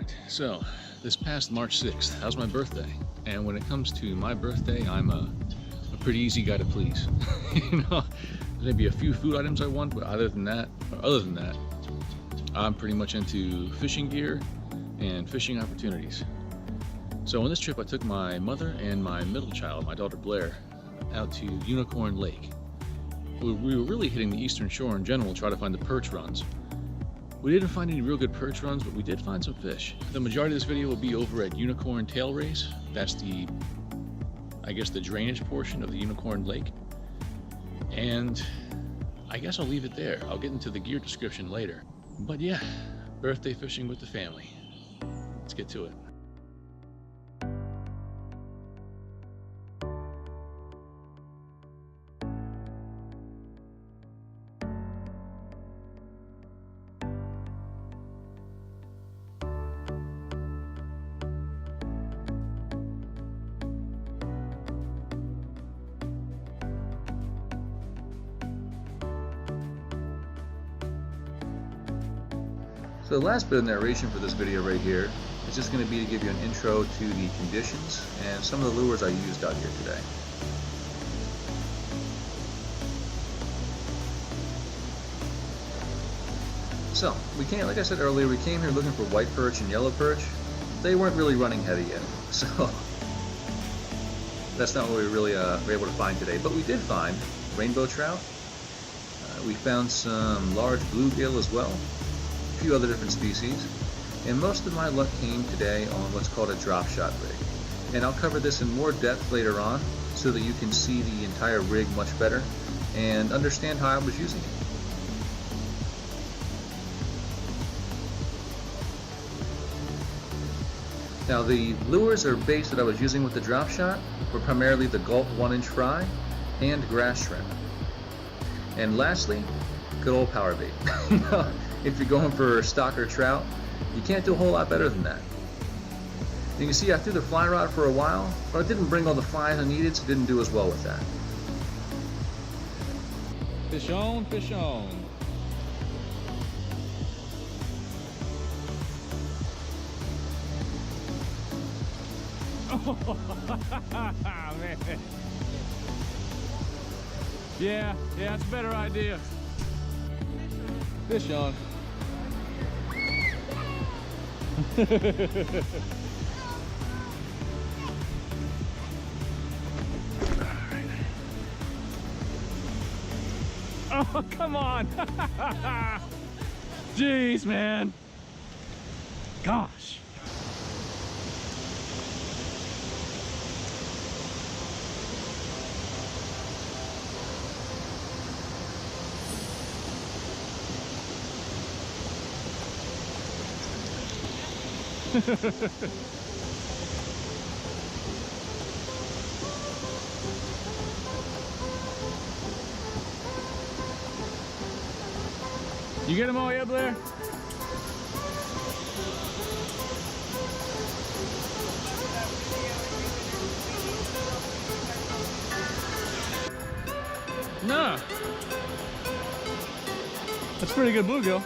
Alright, so this past March 6th, that was my birthday. And when it comes to my birthday, I'm a pretty easy guy to please. You know, maybe a few food items I want, but other than that, I'm pretty much into fishing gear and fishing opportunities. So on this trip, I took my mother and my middle child, my daughter Blair, out to Unicorn Lake. We were really hitting the eastern shore in general to try to find the perch runs. We didn't find any real good perch runs, but we did find some fish. The majority of this video will be over at Unicorn Tail Race. That's the, I guess, the drainage portion of the Unicorn Lake. And I guess I'll leave it there. I'll get into the gear description later. But yeah, birthday fishing with the family. Let's get to it. So the last bit of narration for this video right here is just going to be to give you an intro to the conditions and some of the lures I used out here today. So, like I said earlier, we came here looking for white perch and yellow perch. They weren't really running heavy yet, so that's not what we really were able to find today. But we did find rainbow trout. We found some large bluegill as well. Few other different species, and most of my luck came today on what's called a drop shot rig, and I'll cover this in more depth later on so that you can see the entire rig much better and understand how I was using it. Now the lures or baits that I was using with the drop shot were primarily the Gulp 1-inch fry and grass shrimp, and lastly, good old power bait. You know, if you're going for stock or trout, you can't do a whole lot better than that. You can see I threw the fly rod for a while, but I didn't bring all the flies I needed, so it didn't do as well with that. Fish on, fish on. Oh, man. Yeah, that's a better idea. Fish on. Oh, come on. Jeez, man. Gosh. You get them all yet, Blair? No. That's pretty good bluegill.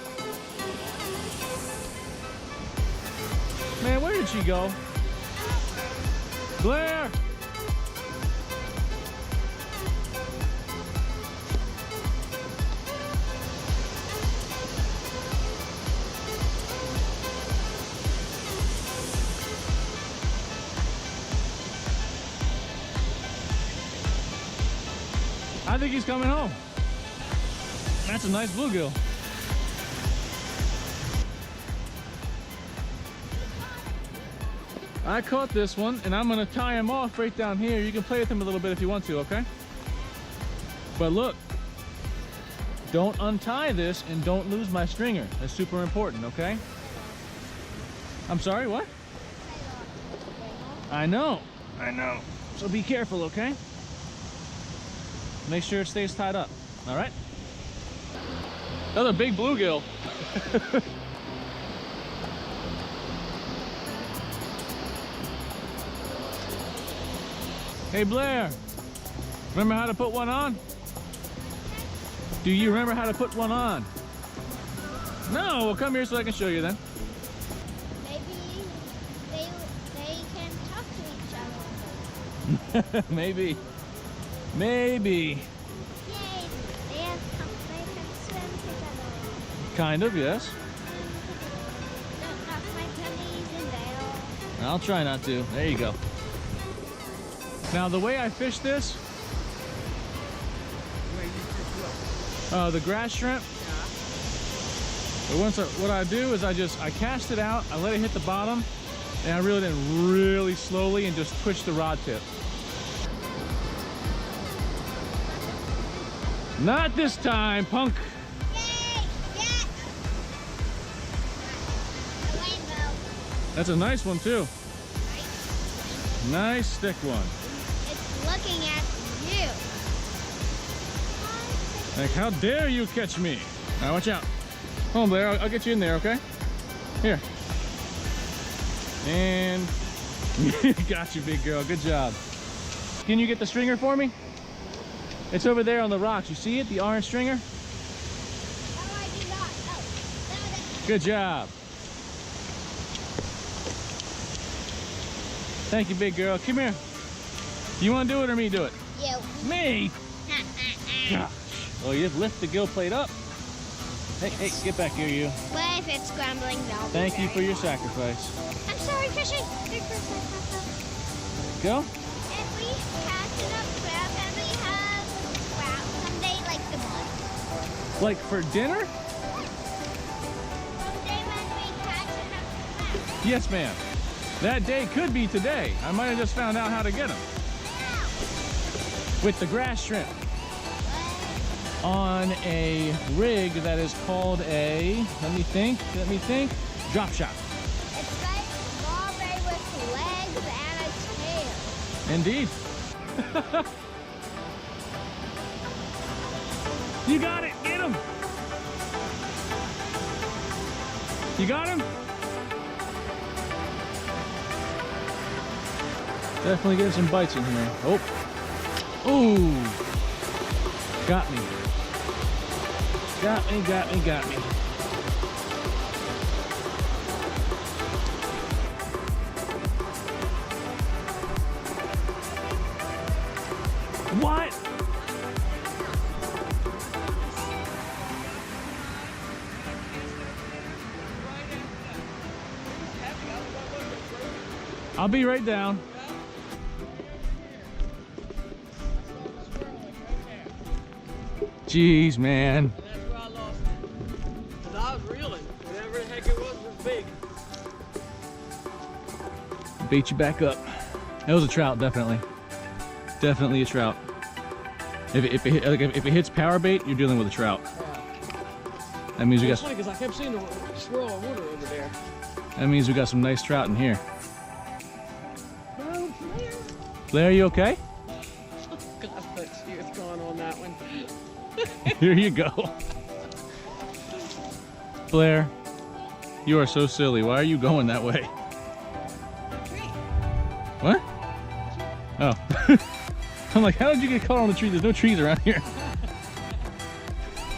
Man, where did she go? Blair! I think he's coming home. That's a nice bluegill. I caught this one, and I'm gonna tie him off right down here. You can play with him a little bit if you want to, okay? But look, don't untie this and don't lose my stringer. That's super important, okay? I'm sorry, what? I know. So be careful, okay? Make sure it stays tied up, all right? Another big bluegill. Hey Blair, remember how to put one on? Do you remember how to put one on? No, well come here so I can show you then. Maybe Maybe. Maybe. Yay! They can swim together. Kind of, yes. Don't knock my pennies in there. I'll try not to. There you go. Now the way I fish this, the grass shrimp. But what I do is I cast it out, I let it hit the bottom, and I reel it in really slowly and just twitch the rod tip. Not this time, punk. Yay! Yes! A rainbow. That's a nice one too. Right? Nice thick one. It's looking at you. Like, how dare you catch me? All right, watch out. Come on, Blair, I'll get you in there, okay? Here. And got you, big girl, good job. Can you get the stringer for me? It's over there on the rocks. You see it, the orange stringer? No, I do not. Oh, no, that's Good job. Thank you, big girl. Come here. You want to do it or me do it? you. Me? Gosh. Oh, you just lift the gill plate up. Hey, get back here, you. But if it's scrambling, no. Thank you for your sacrifice. I'm sorry, fishing. Big fish, Go. if we catch enough crab and we have crab someday, like the month. Like for dinner? Someday when we catch enough crab. Yes, ma'am. That day could be today. I might have just found out how to get them. With the grass shrimp. On a rig that is called a, let me think, drop shot. It's like strawberry with legs and a tail. Indeed. You got it, get him. You got him? Definitely getting some bites in here. Oh. Ooh. Got me. Got me. What? I'll be right down. Jeez, man. That's where I lost it. Because I was reeling. Whatever the heck it was big. Bait you back up. That was a trout, definitely. Definitely a trout. If it hits power bait, you're dealing with a trout. Yeah. That means we It's got. funny because I kept seeing the swirl of water over there. That means we got some nice trout in here. Blair, you okay? God, let's see what's going on that one. Here you go. Blair, you are so silly. Why are you going that way? What? Oh. I'm like, how did you get caught on the tree? There's no trees around here.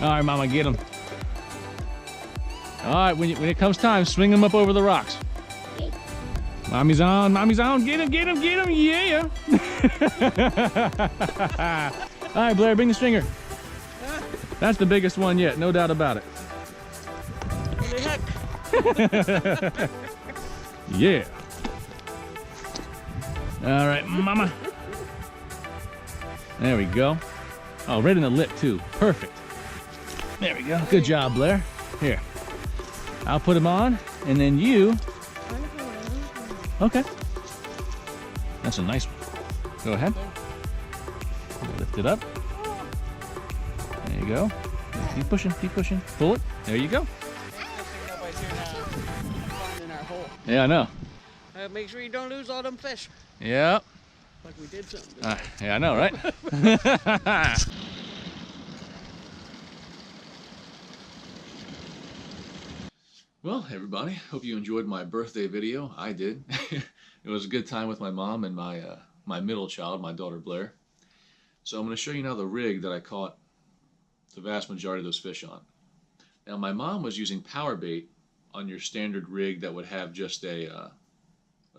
All right, Mama, get him. All right, when it comes time, swing him up over the rocks. Mommy's on, get him, yeah. All right, Blair, bring the stringer. That's the biggest one yet, no doubt about it. What the heck? Yeah. All right, Mama. There we go. Oh, right in the lip too. Perfect. There we go. Good job, Blair. Here. I'll put him on, and then you. Okay. That's a nice one. Go ahead. Lift it up. There you go. Keep pushing, Pull it. There you go. Nobody's here now. Finding our hole. Yeah, I know. Make sure you don't lose all them fish. Yep. Like we did something. Yeah, I know, right? Well, everybody, hope you enjoyed my birthday video. I did. It was a good time with my mom and my middle child, my daughter Blair. So I'm going to show you now the rig that I caught the vast majority of those fish on. Now, my mom was using power bait on your standard rig that would have just a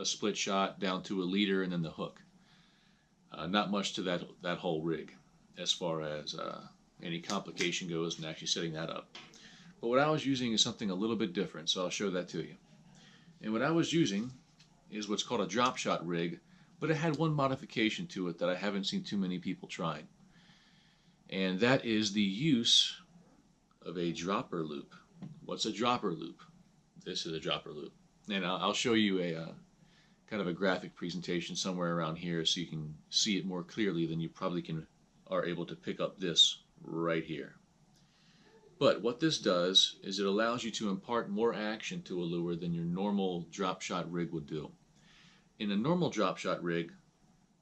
split shot down to a leader and then the hook. Not much to that whole rig as far as any complication goes in actually setting that up. But what I was using is something a little bit different, so I'll show that to you. And what I was using is what's called a drop shot rig, but it had one modification to it that I haven't seen too many people trying. And that is the use of a dropper loop. What's a dropper loop? This is a dropper loop. And I'll show you a kind of a graphic presentation somewhere around here so you can see it more clearly than you probably are able to pick up this right here. But what this does is it allows you to impart more action to a lure than your normal drop shot rig would do. In a normal drop shot rig,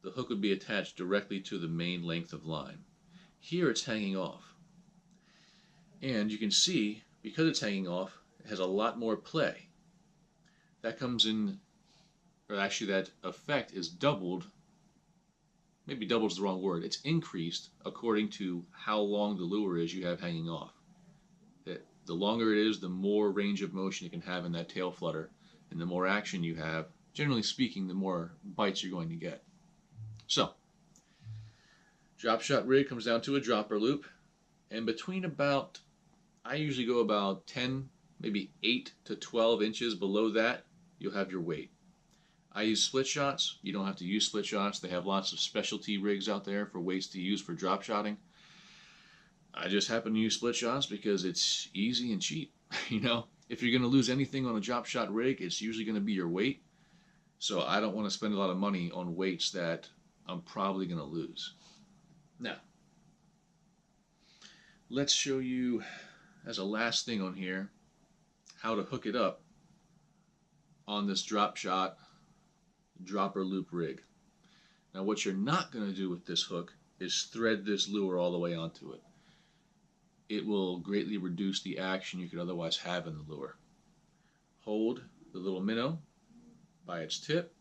the hook would be attached directly to the main length of line. Here it's hanging off. And you can see, because it's hanging off, it has a lot more play. That comes in, or actually that effect is doubled, maybe doubled is the wrong word, it's increased according to how long the lure is you have hanging off. The longer it is, the more range of motion you can have in that tail flutter, and the more action you have, generally speaking, the more bites you're going to get. So, drop shot rig comes down to a dropper loop, and between about, I usually go about 10, maybe 8 to 12 inches below that, you'll have your weight. I use split shots. You don't have to use split shots. They have lots of specialty rigs out there for weights to use for drop shotting. I just happen to use split shots because it's easy and cheap. You know, if you're going to lose anything on a drop shot rig, it's usually going to be your weight. So I don't want to spend a lot of money on weights that I'm probably going to lose. Now, let's show you as a last thing on here how to hook it up on this drop shot dropper loop rig. Now what you're not going to do with this hook is thread this lure all the way onto it. It will greatly reduce the action you could otherwise have in the lure. Hold the little minnow by its tip,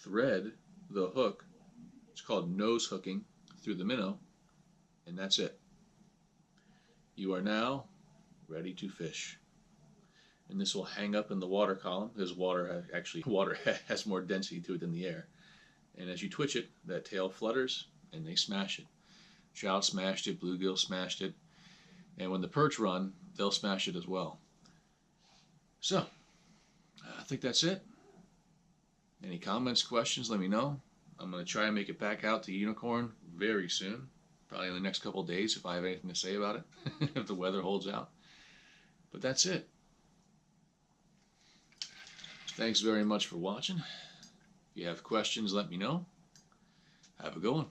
thread the hook, it's called nose hooking, through the minnow, and that's it. You are now ready to fish. And this will hang up in the water column, because water has more density to it than the air. And as you twitch it, that tail flutters and they smash it. Trout smashed it, bluegill smashed it, and when the perch run, they'll smash it as well. So, I think that's it. Any comments, questions, let me know. I'm going to try and make it back out to Unicorn very soon, probably in the next couple of days if I have anything to say about it, if the weather holds out. But that's it. Thanks very much for watching. If you have questions, let me know. Have a good one.